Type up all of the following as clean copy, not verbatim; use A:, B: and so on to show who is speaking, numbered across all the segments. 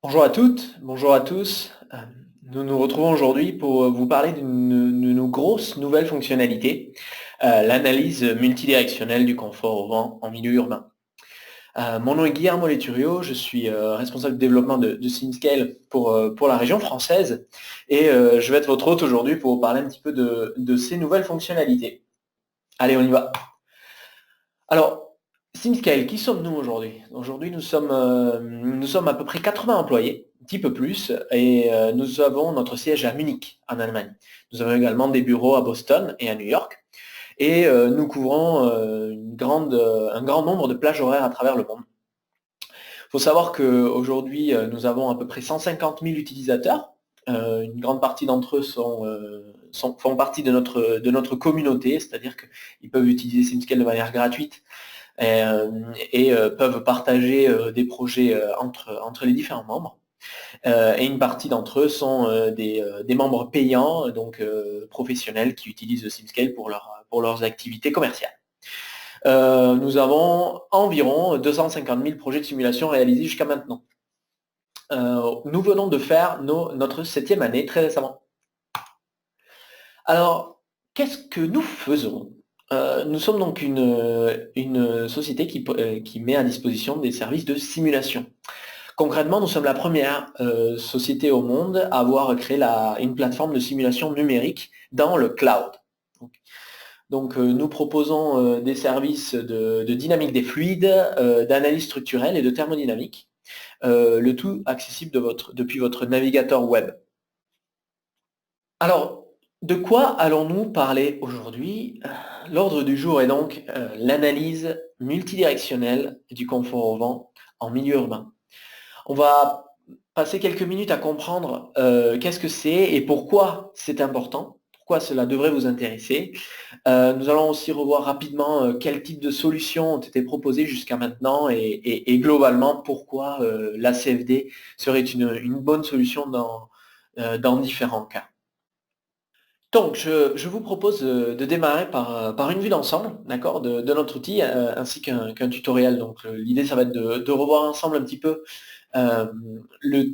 A: Bonjour à toutes, bonjour à tous. Nous nous retrouvons aujourd'hui pour vous parler d'une de nos grosses nouvelles fonctionnalités, l'analyse multidirectionnelle du confort au vent en milieu urbain. Mon nom est Guillermo Leturio, je suis responsable de développement de SimScale pour la région française et je vais être votre hôte aujourd'hui pour vous parler un petit peu de ces nouvelles fonctionnalités. Allez, on y va. Alors, SimScale, qui sommes-nous aujourd'hui? Aujourd'hui, nous sommes à peu près 80 employés, un petit peu plus, et nous avons notre siège à Munich, en Allemagne. Nous avons également des bureaux à Boston et à New York, et nous couvrons un grand nombre de plages horaires à travers le monde. Il faut savoir qu'aujourd'hui, nous avons à peu près 150 000 utilisateurs. Une grande partie d'entre eux font partie de notre communauté, c'est-à-dire qu'ils peuvent utiliser SimScale de manière gratuite et peuvent partager des projets entre les différents membres. Et une partie d'entre eux sont des membres payants, donc professionnels, qui utilisent SimScale pour leurs activités commerciales. Nous avons environ 250 000 projets de simulation réalisés jusqu'à maintenant. Nous venons de faire notre 7e année très récemment. Alors, qu'est-ce que nous faisons? Nous sommes donc une société qui met à disposition des services de simulation. Concrètement, nous sommes la première société au monde à avoir créé une plateforme de simulation numérique dans le cloud. Donc, nous proposons des services de dynamique des fluides, d'analyse structurelle et de thermodynamique, le tout accessible depuis votre navigateur web. Alors, de quoi allons-nous parler aujourd'hui? L'ordre du jour est donc l'analyse multidirectionnelle du confort au vent en milieu urbain. On va passer quelques minutes à comprendre qu'est-ce que c'est et pourquoi c'est important, pourquoi cela devrait vous intéresser. Nous allons aussi revoir rapidement quel type de solutions ont été proposées jusqu'à maintenant et globalement pourquoi la CFD serait une bonne solution dans différents cas. Donc, je vous propose de démarrer par une vue d'ensemble, d'accord, de notre outil, ainsi qu'un tutoriel. Donc, l'idée, ça va être de revoir ensemble un petit peu euh, le-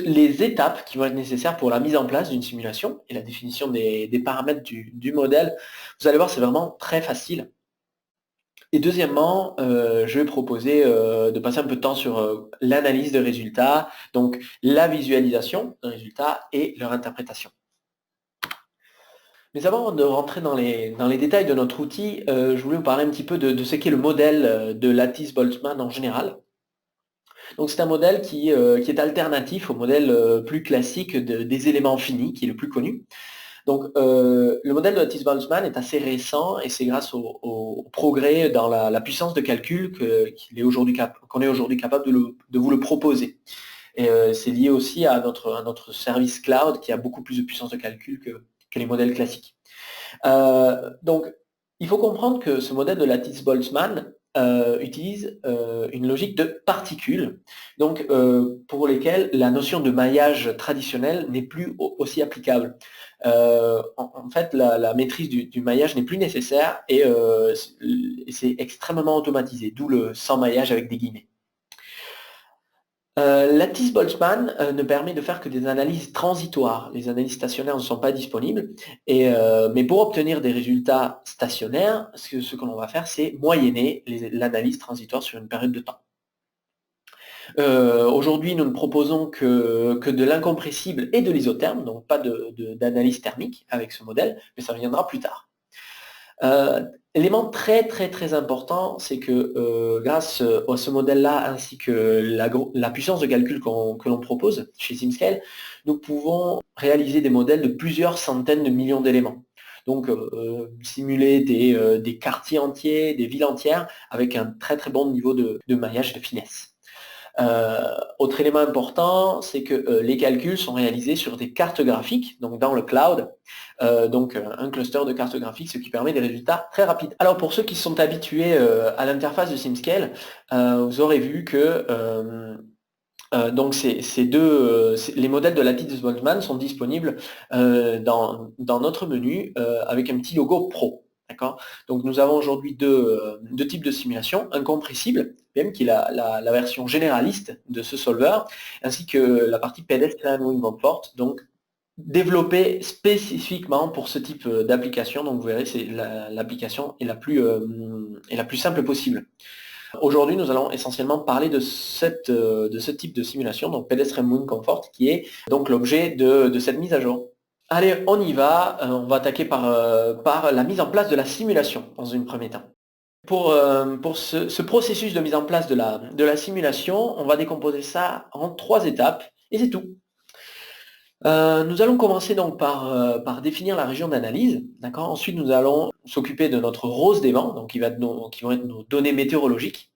A: les étapes qui vont être nécessaires pour la mise en place d'une simulation et la définition des paramètres du modèle. Vous allez voir, c'est vraiment très facile. Et deuxièmement, je vais proposer de passer un peu de temps sur l'analyse de résultats, donc la visualisation de résultats et leur interprétation. Mais avant de rentrer dans les détails de notre outil, je voulais vous parler un petit peu de ce qu'est le modèle de Lattice-Boltzmann en général. Donc c'est un modèle qui est alternatif au modèle plus classique des éléments finis, qui est le plus connu. Donc le modèle de Lattice-Boltzmann est assez récent et c'est grâce au progrès dans la puissance de calcul qu'on est aujourd'hui capable de vous le proposer. Et c'est lié aussi à notre service cloud qui a beaucoup plus de puissance de calcul que les modèles classiques. Donc, il faut comprendre que ce modèle de Lattice-Boltzmann utilise une logique de particules, donc pour lesquelles la notion de maillage traditionnel n'est plus aussi applicable. En fait, la maîtrise du maillage n'est plus nécessaire et c'est extrêmement automatisé, d'où le sans maillage avec des guillemets. Lattice-Boltzmann ne permet de faire que des analyses transitoires. Les analyses stationnaires ne sont pas disponibles. Mais pour obtenir des résultats stationnaires, ce que l'on va faire, c'est moyenner l'analyse transitoire sur une période de temps. Aujourd'hui, nous ne proposons que de l'incompressible et de l'isotherme, donc pas d'analyse thermique avec ce modèle, mais ça viendra plus tard. Élément très très très important, c'est que grâce à ce modèle-là ainsi que la puissance de calcul que l'on propose chez SimScale, nous pouvons réaliser des modèles de plusieurs centaines de millions d'éléments. Donc simuler des quartiers entiers, des villes entières avec un très très bon niveau de maillage de finesse. Autre élément important, c'est que les calculs sont réalisés sur des cartes graphiques, donc dans le cloud, donc un cluster de cartes graphiques, ce qui permet des résultats très rapides. Alors pour ceux qui sont habitués à l'interface de SimScale, vous aurez vu que donc les modèles de Lattice-Boltzmann sont disponibles dans notre menu avec un petit logo Pro. D'accord? Donc nous avons aujourd'hui deux types de simulation, un compressible, PM, qui est la version généraliste de ce solver, ainsi que la partie Pedestrian Wind Comfort, donc développée spécifiquement pour ce type d'application. Donc vous verrez, c'est l'application est la plus simple possible. Aujourd'hui, nous allons essentiellement parler de ce type de simulation, donc Pedestrian Wind Comfort, qui est donc l'objet de cette mise à jour. Allez, on y va. On va attaquer par la mise en place de la simulation dans une première temps. Pour ce processus de mise en place de la simulation, on va décomposer ça en 3 étapes et c'est tout. Nous allons commencer donc par définir la région d'analyse. D'accord. Ensuite, nous allons s'occuper de notre rose des vents, donc qui vont être nos données météorologiques.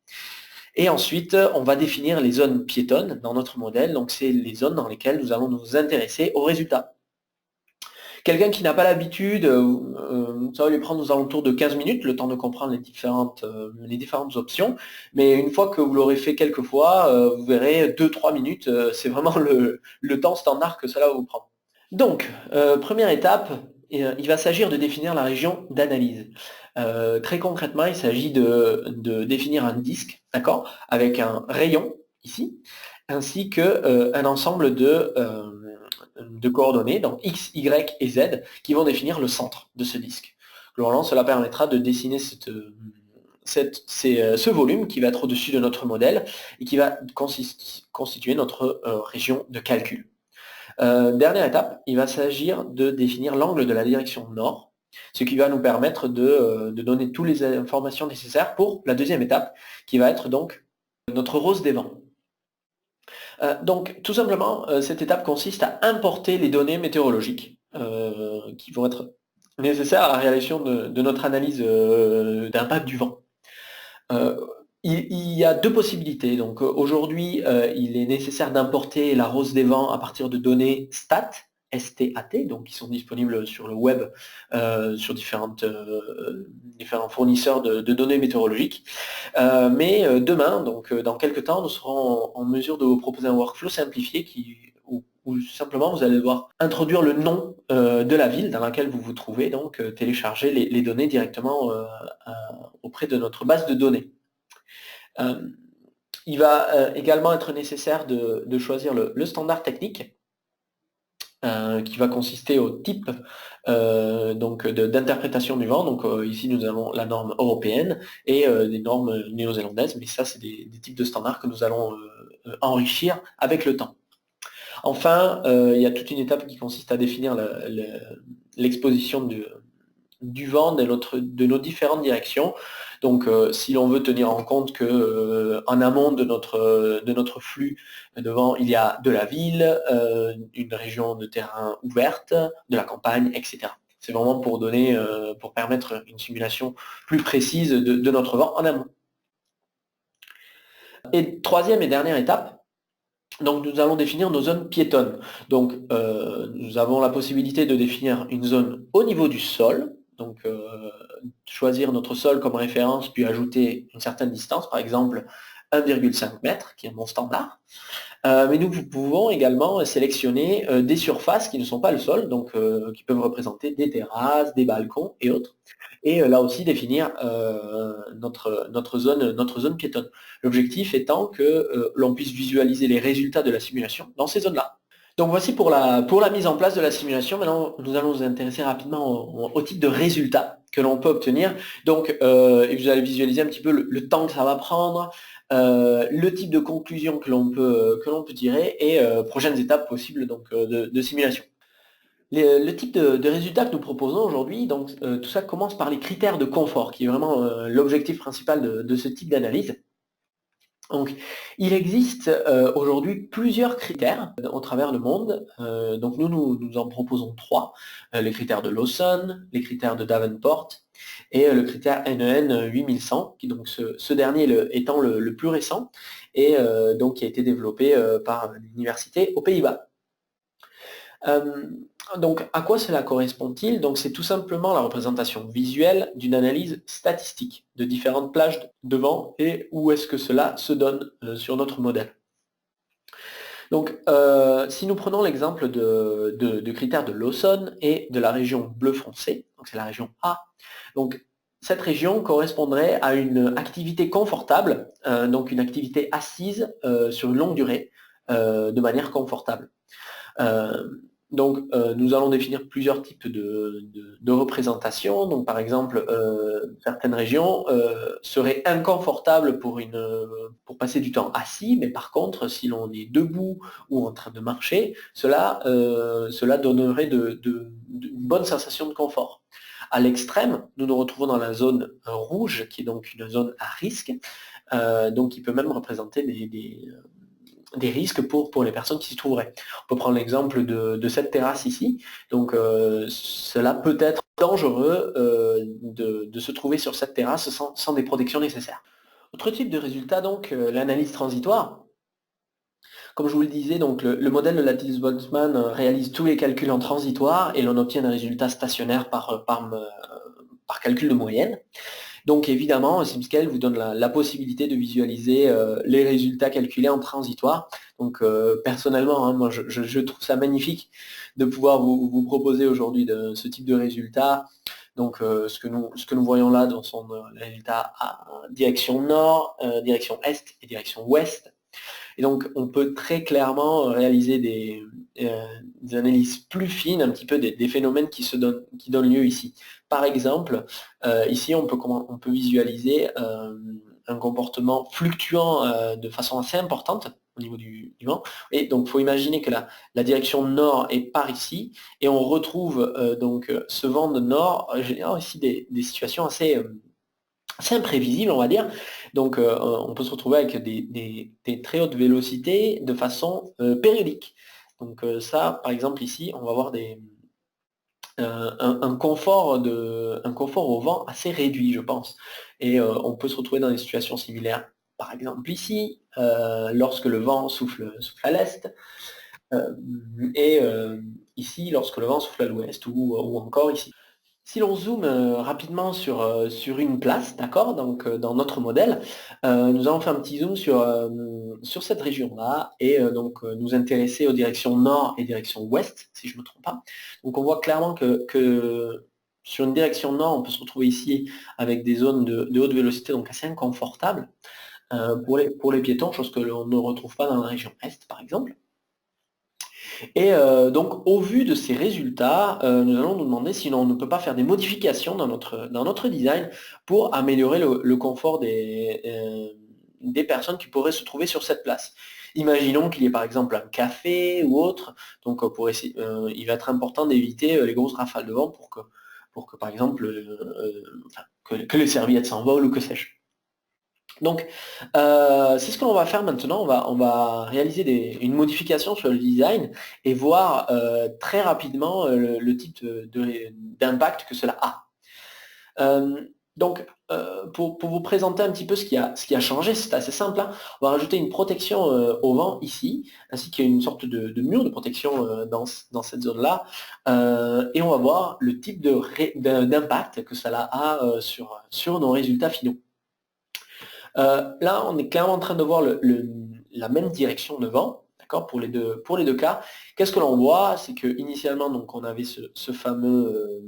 A: Et ensuite, on va définir les zones piétonnes dans notre modèle. Donc, c'est les zones dans lesquelles nous allons nous intéresser aux résultats. Quelqu'un qui n'a pas l'habitude, ça va lui prendre aux alentours de 15 minutes, le temps de comprendre les différentes options. Mais une fois que vous l'aurez fait quelques fois, vous verrez 2-3 minutes, c'est vraiment le temps standard que cela va vous prendre. Donc, première étape, il va s'agir de définir la région d'analyse. Très concrètement, il s'agit de définir un disque, d'accord, avec un rayon ici, ainsi qu'un ensemble de coordonnées, donc X, Y et Z, qui vont définir le centre de ce disque. Globalement, cela permettra de dessiner ce volume qui va être au-dessus de notre modèle et qui va constituer notre région de calcul. Dernière étape, il va s'agir de définir l'angle de la direction nord, ce qui va nous permettre de donner toutes les informations nécessaires pour la deuxième étape, qui va être donc notre rose des vents. Donc tout simplement, cette étape consiste à importer les données météorologiques qui vont être nécessaires à la réalisation de notre analyse d'impact du vent. Il y a deux possibilités. Donc aujourd'hui, il est nécessaire d'importer la rose des vents à partir de données stat, STAT, donc qui sont disponibles sur le web, sur différents fournisseurs de données météorologiques. Mais demain, donc dans quelques temps, nous serons en mesure de vous proposer un workflow simplifié où simplement vous allez devoir introduire le nom de la ville dans laquelle vous vous trouvez, donc télécharger les données directement auprès de notre base de données. Il va également être nécessaire de choisir le standard technique qui va consister au type d'interprétation du vent. Donc ici nous avons la norme européenne et des normes néo-zélandaises, mais ça c'est des types de standards que nous allons enrichir avec le temps. Enfin, il y a toute une étape qui consiste à définir l'exposition du vent de nos différentes directions. Donc si l'on veut tenir en compte que en amont de notre flux de vent, il y a de la ville, une région de terrain ouverte, de la campagne, etc. C'est vraiment pour permettre une simulation plus précise de notre vent en amont. Et troisième et dernière étape, donc nous allons définir nos zones piétonnes. Donc nous avons la possibilité de définir une zone au niveau du sol, donc choisir notre sol comme référence, puis ajouter une certaine distance, par exemple 1,5 m, qui est mon standard. Mais nous pouvons également sélectionner des surfaces qui ne sont pas le sol, donc qui peuvent représenter des terrasses, des balcons et autres. Et là aussi définir notre zone piétonne. L'objectif étant que l'on puisse visualiser les résultats de la simulation dans ces zones-là. Donc voici pour la mise en place de la simulation. Maintenant, nous allons nous intéresser rapidement au type de résultats que l'on peut obtenir. Donc, vous allez visualiser un petit peu le temps que ça va prendre, le type de conclusion que l'on peut tirer et prochaines étapes possibles donc, de simulation. Le type de résultats que nous proposons aujourd'hui, donc tout ça commence par les critères de confort, qui est vraiment l'objectif principal de ce type d'analyse. Donc, il existe aujourd'hui plusieurs critères au travers le monde. Donc nous en proposons 3. Les critères de Lawson, les critères de Davenport et le critère NEN 8100, qui donc ce dernier étant le plus récent et donc qui a été développé par l'université aux Pays-Bas. Donc, à quoi cela correspond-il? Donc, c'est tout simplement la représentation visuelle d'une analyse statistique de différentes plages de vent et où est-ce que cela se donne sur notre modèle. Donc, si nous prenons l'exemple de critères de Lawson et de la région bleu foncé, donc c'est la région A, donc cette région correspondrait à une activité confortable, donc une activité assise sur une longue durée, de manière confortable. Nous allons définir plusieurs types de représentations. Donc, par exemple, certaines régions seraient inconfortables pour passer du temps assis, mais par contre, si l'on est debout ou en train de marcher, cela donnerait une bonne sensation de confort. À l'extrême, nous nous retrouvons dans la zone rouge, qui est donc une zone à risque, donc qui peut même représenter des risques pour les personnes qui s'y trouveraient. On peut prendre l'exemple de cette terrasse ici. Donc cela peut être dangereux de se trouver sur cette terrasse sans des protections nécessaires. Autre type de résultat, donc, l'analyse transitoire. Comme je vous le disais, donc, le modèle de Lattice-Boltzmann réalise tous les calculs en transitoire et l'on obtient un résultat stationnaire par calcul de moyenne. Donc évidemment, SimScale vous donne la possibilité de visualiser les résultats calculés en transitoire. Donc personnellement, hein, moi je trouve ça magnifique de pouvoir vous proposer aujourd'hui ce type de résultat. Donc ce que nous voyons là dans son résultat à direction nord, direction est et direction ouest. Et donc, on peut très clairement réaliser des analyses plus fines, un petit peu des phénomènes qui donnent lieu ici. Par exemple, ici, on peut visualiser un comportement fluctuant de façon assez importante au niveau du vent. Et donc, il faut imaginer que la direction nord est par ici, et on retrouve donc ce vent de nord générant ici des situations assez imprévisible, on va dire. Donc on peut se retrouver avec des très hautes vélocités de façon périodique. Donc ça, par exemple, ici, on va avoir un confort au vent assez réduit, je pense. Et on peut se retrouver dans des situations similaires. Par exemple ici, lorsque le vent souffle à l'est, et ici, lorsque le vent souffle à l'ouest, ou encore ici. Si l'on zoome rapidement sur une place, d'accord, donc dans notre modèle, nous allons faire un petit zoom sur cette région-là et nous intéresser aux directions nord et direction ouest, si je ne me trompe pas. Donc on voit clairement que sur une direction nord, on peut se retrouver ici avec des zones de haute vélocité, donc assez inconfortables pour les piétons, chose que l'on ne retrouve pas dans la région est, par exemple. Et donc, au vu de ces résultats, nous allons nous demander si l'on ne peut pas faire des modifications dans notre design pour améliorer le confort des personnes qui pourraient se trouver sur cette place. Imaginons qu'il y ait par exemple un café ou autre, donc il va être important d'éviter les grosses rafales de vent pour que par exemple, que les serviettes s'envolent ou que sais-je. Donc, c'est ce que l'on va faire maintenant. On va réaliser une modification sur le design et voir très rapidement le type d'impact que cela a. Pour vous présenter un petit peu ce qui a changé, c'est assez simple, hein. On va rajouter une protection au vent ici, ainsi qu'une sorte de mur de protection dans cette zone-là. Et on va voir le type d'impact que cela a sur nos résultats finaux. Là, on est clairement en train de voir la même direction de vent, d'accord, pour les deux cas. Qu'est-ce que l'on voit? C'est que initialement, donc, on avait ce fameux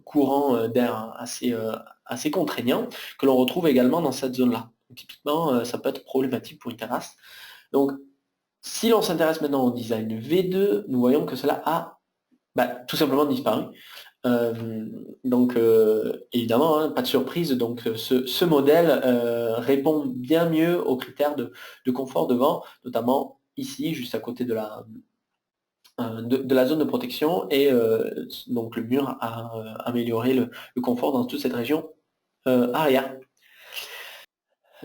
A: courant d'air assez contraignant que l'on retrouve également dans cette zone-là. Typiquement, ça peut être problématique pour une terrasse. Donc, si l'on s'intéresse maintenant au design V2, nous voyons que cela a tout simplement disparu. Évidemment, hein, pas de surprise, donc ce modèle répond bien mieux aux critères de confort de vent, notamment ici, juste à côté de la zone de protection, et donc le mur a amélioré le confort dans toute cette région arrière.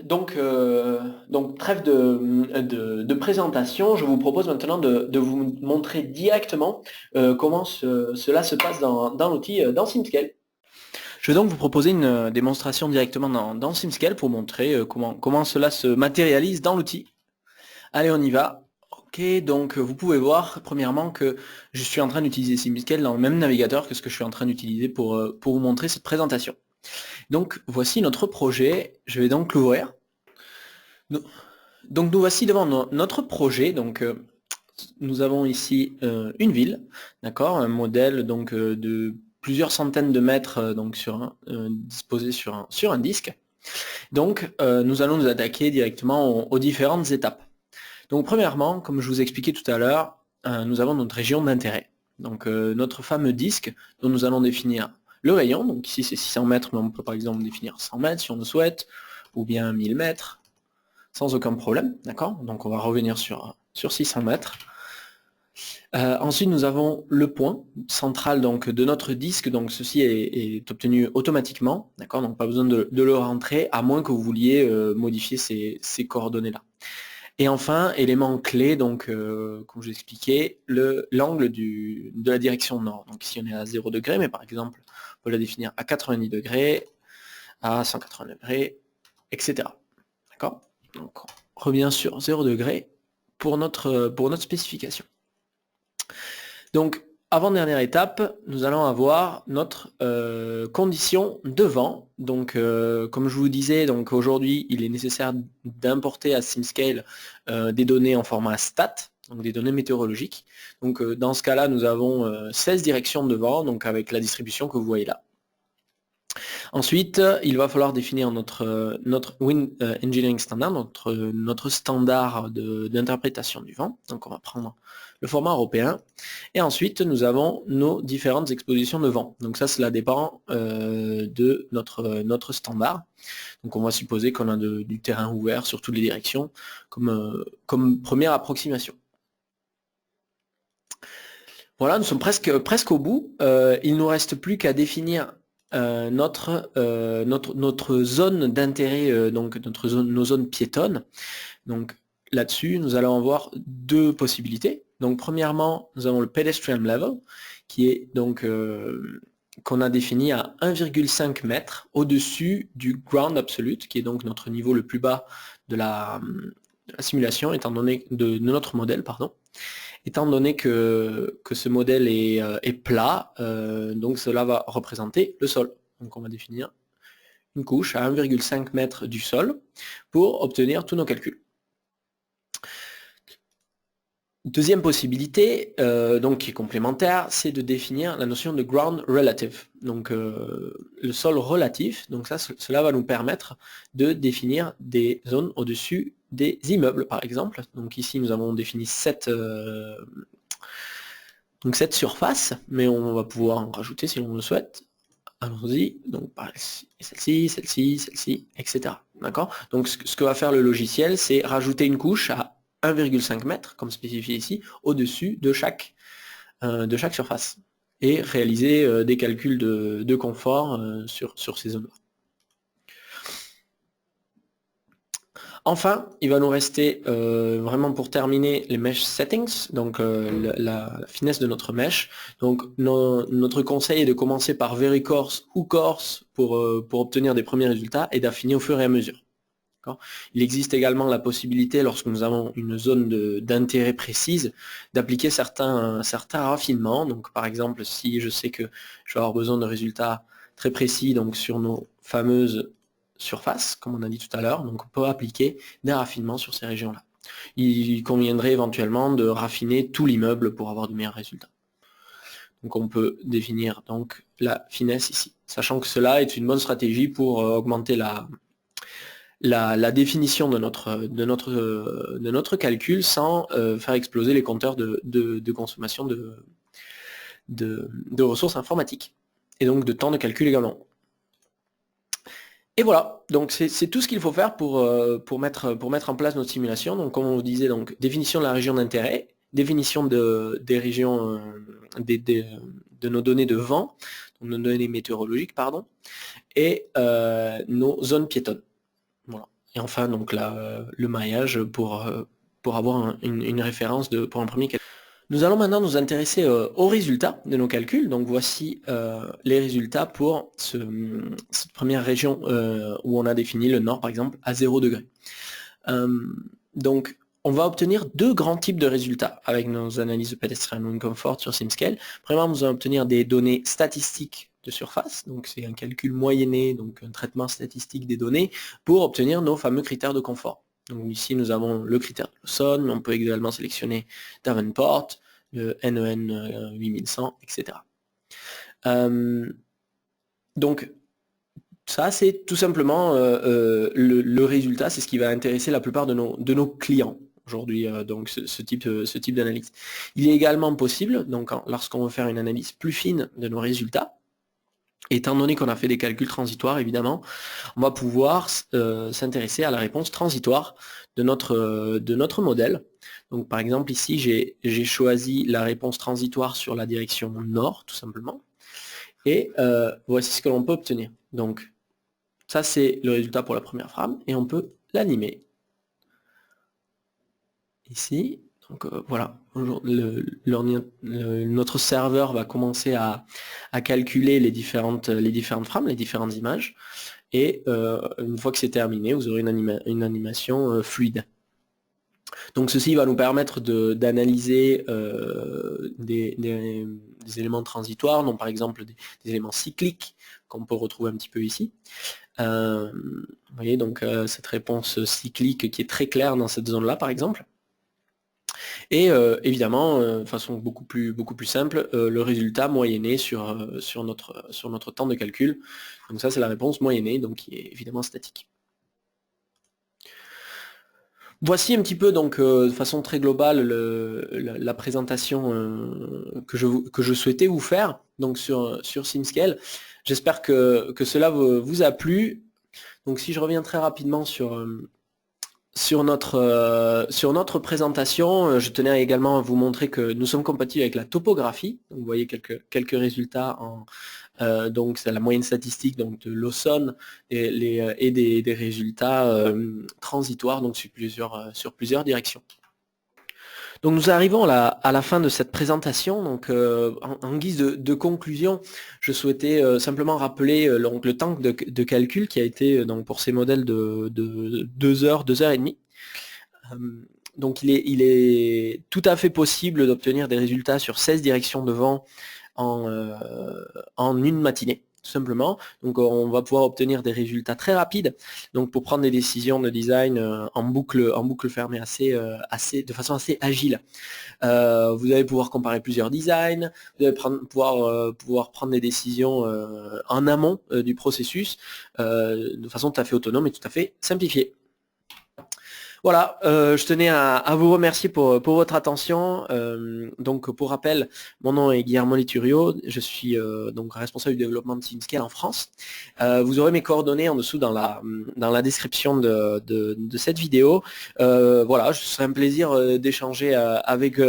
A: Donc trêve de présentation, je vous propose maintenant de vous montrer directement comment cela se passe dans l'outil dans SimScale. Je vais donc vous proposer une démonstration directement dans SimScale pour montrer comment cela se matérialise dans l'outil. Allez, on y va. Ok, donc vous pouvez voir premièrement que je suis en train d'utiliser SimScale dans le même navigateur que ce que je suis en train d'utiliser pour vous montrer cette présentation. Donc voici notre projet, je vais donc l'ouvrir. Donc nous voici devant notre projet. Donc nous avons ici une ville, d'accord, un modèle donc de plusieurs centaines de mètres donc disposé sur un disque. Donc nous allons nous attaquer directement aux différentes étapes. Donc premièrement, comme je vous expliquais tout à l'heure, nous avons notre région d'intérêt. Donc notre fameux disque dont nous allons définir le rayon. Donc ici c'est 600 mètres, mais on peut par exemple définir 100 mètres si on le souhaite, ou bien 1000 mètres, sans aucun problème, d'accord. Donc on va revenir sur 600 mètres. Ensuite nous avons le point central donc, de notre disque, donc ceci est obtenu automatiquement, d'accord, donc pas besoin de le rentrer, à moins que vous vouliez modifier ces coordonnées-là. Et enfin, élément clé, donc comme je l'expliquais, l'angle de la direction nord. Donc ici on est à 0 degré, mais par exemple, on peut la définir à 90 degrés, à 180 degrés, etc. D'accord. Donc on revient sur 0 degré pour notre spécification. Donc, avant-dernière étape, nous allons avoir notre condition de vent. Donc, comme je vous disais, donc aujourd'hui, il est nécessaire d'importer à SimScale des données en format stat, donc des données météorologiques. Donc, dans ce cas-là, nous avons 16 directions de vent, donc avec la distribution que vous voyez là. Ensuite, il va falloir définir notre Wind Engineering Standard, notre standard d'interprétation du vent. Donc on va prendre le format européen. Et ensuite, nous avons nos différentes expositions de vent. Donc ça, cela dépend de notre standard. Donc on va supposer qu'on a du terrain ouvert sur toutes les directions comme première approximation. Voilà, nous sommes presque au bout. Il ne nous reste plus qu'à définir notre zone d'intérêt, donc nos zones piétonnes. Donc là-dessus, nous allons avoir deux possibilités. Donc premièrement, nous avons le pedestrian level, qui est donc qu'on a défini à 1,5 mètre au-dessus du ground absolute, qui est donc notre niveau le plus bas de la simulation, étant donné de notre modèle, pardon. Étant donné que ce modèle est plat, donc cela va représenter le sol. Donc on va définir une couche à 1,5 mètre du sol pour obtenir tous nos calculs. Deuxième possibilité, donc qui est complémentaire, c'est de définir la notion de ground relative. Donc le sol relatif, donc cela va nous permettre de définir des zones au-dessus des immeubles, par exemple. Donc ici, nous avons défini 7 surfaces, mais on va pouvoir en rajouter si l'on le souhaite. Allons-y, donc celle-ci, celle-ci, celle-ci, etc. D'accord. Donc ce que va faire le logiciel, c'est rajouter une couche à 1,5 mètre, comme spécifié ici, au-dessus de chaque surface, et réaliser des calculs de confort sur ces zones-là. Enfin, il va nous rester vraiment pour terminer les mesh settings, donc la finesse de notre mesh. Donc notre conseil est de commencer par very coarse ou coarse pour obtenir des premiers résultats et d'affiner au fur et à mesure. Il existe également la possibilité, lorsque nous avons une zone d'intérêt précise, d'appliquer certains raffinements. Donc par exemple, si je sais que je vais avoir besoin de résultats très précis donc sur nos fameuses surfaces, comme on a dit tout à l'heure, donc on peut appliquer des raffinements sur ces régions-là. Il conviendrait éventuellement de raffiner tout l'immeuble pour avoir de meilleurs résultats. Donc on peut définir donc la finesse ici, sachant que cela est une bonne stratégie pour augmenter la définition de notre calcul sans faire exploser les compteurs de consommation de ressources informatiques et donc de temps de calcul également. Et voilà, donc c'est tout ce qu'il faut faire pour mettre en place notre simulation. Donc comme on vous disait, donc définition de la région d'intérêt, définition des régions de nos données de vent, donc nos données météorologiques, pardon, et nos zones piétonnes. Voilà. Et enfin donc le maillage pour avoir une référence pour un premier calcul. Nous allons maintenant nous intéresser aux résultats de nos calculs. Donc voici les résultats pour cette première région où on a défini le nord par exemple à 0 degré. Donc on va obtenir deux grands types de résultats avec nos analyses de pedestrian wind comfort sur SimScale. Premièrement, nous allons obtenir des données statistiques de surface, donc c'est un calcul moyenné, donc un traitement statistique des données, pour obtenir nos fameux critères de confort. Donc ici, nous avons le critère de Lawson, mais on peut également sélectionner Davenport, le NEN 8100, etc. Donc, ça, c'est tout simplement le résultat, c'est ce qui va intéresser la plupart de nos clients aujourd'hui, donc ce type d'analyse. Il est également possible, donc lorsqu'on veut faire une analyse plus fine de nos résultats, étant donné qu'on a fait des calculs transitoires, évidemment, on va pouvoir s'intéresser à la réponse transitoire de notre modèle. Donc par exemple ici, j'ai choisi la réponse transitoire sur la direction nord, tout simplement. Et voici ce que l'on peut obtenir. Donc ça, c'est le résultat pour la première frame, et on peut l'animer. Ici, donc voilà, notre serveur va commencer à calculer les différentes frames, les différentes images, et une fois que c'est terminé, vous aurez une animation fluide. Donc ceci va nous permettre d'analyser des éléments transitoires, donc par exemple des éléments cycliques qu'on peut retrouver un petit peu ici. Vous voyez donc cette réponse cyclique qui est très claire dans cette zone-là, par exemple. Et évidemment, de façon beaucoup plus simple, le résultat moyenné sur notre temps de calcul. Donc ça, c'est la réponse moyennée, donc qui est évidemment statique. Voici un petit peu, donc, de façon très globale, la présentation que je souhaitais vous faire donc sur SimScale. J'espère que cela vous a plu. Donc si je reviens très rapidement sur notre présentation, je tenais également à vous montrer que nous sommes compatibles avec la topographie. Donc, vous voyez quelques résultats donc c'est la moyenne statistique donc de Lawson et des résultats transitoires donc sur plusieurs directions. Donc nous arrivons à la fin de cette présentation. Donc en guise de conclusion, je souhaitais simplement rappeler le temps de calcul qui a été donc pour ces modèles de 2 heures et demie. Donc il est tout à fait possible d'obtenir des résultats sur 16 directions de vent en une matinée, tout simplement. Donc on va pouvoir obtenir des résultats très rapides, donc pour prendre des décisions de design en boucle fermée de façon assez agile. Vous allez pouvoir comparer plusieurs designs, vous allez pouvoir prendre des décisions en amont du processus de façon tout à fait autonome et tout à fait simplifiée. Voilà, je tenais à vous remercier pour votre attention. Donc pour rappel, mon nom est Guillermo Liturio, je suis donc responsable du développement de SimScale en France. Vous aurez mes coordonnées en dessous dans la description de cette vidéo. Voilà, ce serait un plaisir d'échanger avec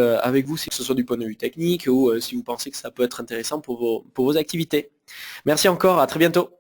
A: vous, si ce soit du point de vue technique ou si vous pensez que ça peut être intéressant pour vos activités. Merci encore, à très bientôt.